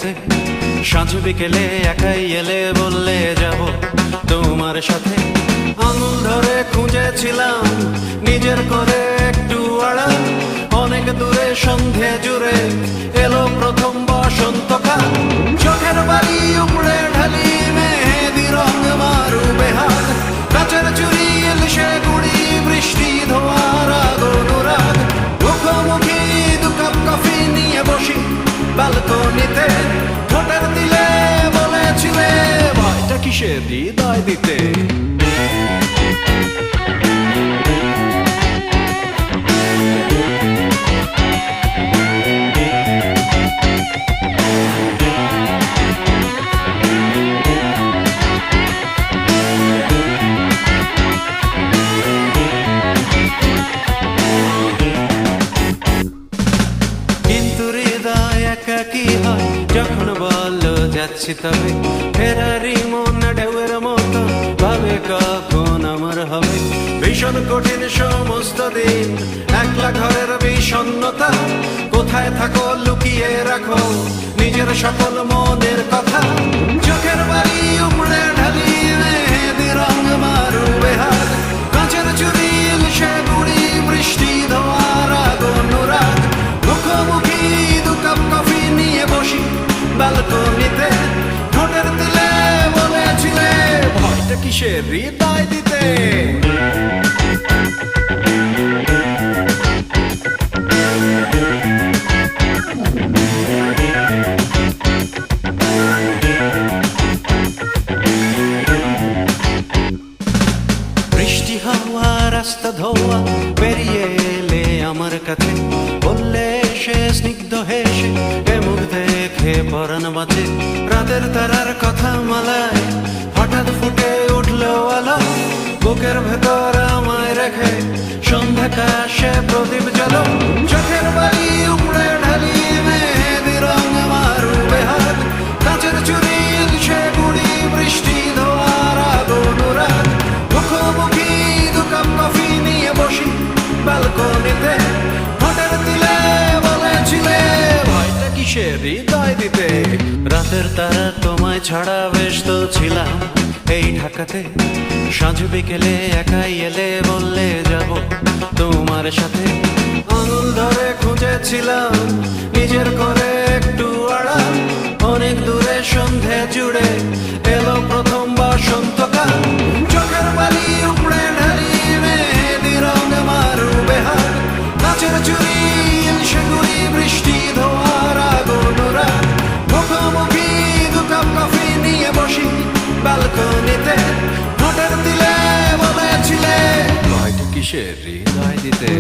ঢাকাতে সাঁঝ বিকেলে একাই এলে বললে যাব তোমার সাথে। আঙুল ধরে খুঁজেছিলাম নিজের করে একটু আড়াল, অনেক দূরে সন্ধে জুড়ে এলো প্রথম বসন্তকাল। চোখের বালি উপড়ে ঢালি মেহেদি রং মারু বেহাল, কাচের চুরি এলসে গুড়ি বৃষ্টি ধোয়ার আগনুরাগ। মুখোমুখি দু কাপ কফি নিয়ে বসি ব্যালকনিতে, ঠোঁটের দিলে বলেছিলে ভয়টা কিসের হৃদয় দিতে। কি হয় যখন বললো যাচ্ছি তবে, ফেরারি মন ঢেউয়ের মতো ভাবে কখন আমার হবে। ভীষণ কঠিন সমস্ত দিন, একলা ঘরের বিষণ্ণতা, কোথায় থাকো লুকিয়ে রাখো নিজের সকল মনের কথা। চোখের বাড়ি উপড়ে ঢালি মেহেদি রং মারু বেহাল, কাঁচের চুরি এলসে গুড়ি বৃষ্টি ধোয়ার আগনুরাগ। মুখোমুখি দু কাপ কফি নিয়ে বসি ব্যালকনিতে, ঠোঁটের দিলে বলেছিলে ভয়টা কিসের হৃদয় দিতে। বৃষ্টি হাওয়া রাস্তা ধোয়া বেরিয়ে এলে আমার কাছে, বললে সে স্নিগ্ধ হেসে এ মুখ দেখে পরাণ বাঁচে। রাতের তারার কথা মালায় হঠাৎ ফুটে উঠলো আলো, বুকের ভেতর আমায় রেখে সন্ধ্যা কাশে প্রদীপ জ্বালো। চোখের বালি উপড়ে ঢালি মেহেদি রং মারু বেহাল, কাঁচের চুরি এলসে গুড়ি বৃষ্টি ধোয়ার আগনুরাগ। মুখোমুখি দু কাপ কফি নিয়ে বসি ব্যালকনিতে, ঠোঁটের দিলে বলেছিলে ভয়টা কিসের হৃদয় দিতে। রাতের তারা তোমায় ছাড়া ব্যস্ত ছিলাম এই ঢাকাতে, সাঁঝ বিকেলে একাই এলে বললে যাব তোমার সাথে। আঙুল ধরে খুঁজেছিলাম নিজের করে একটু আড়াল, অনেক দূরে সন্ধে জুড়ে এলো প্রথম বসন্তকাল। চোখের বালি উপড়ে ঢালি মেহেদি রং মারু বেহাল, কাচের চুরি এলসে গুড়ি বৃষ্টি ধোয়ার আগনুরাগ। মুখোমুখি দু কাপ কফি নিয়ে বসি ব্যালকনিতে, ঠোঁটের দিলে বলেছিলে ভয়টা কিসের হৃদয় দিতে।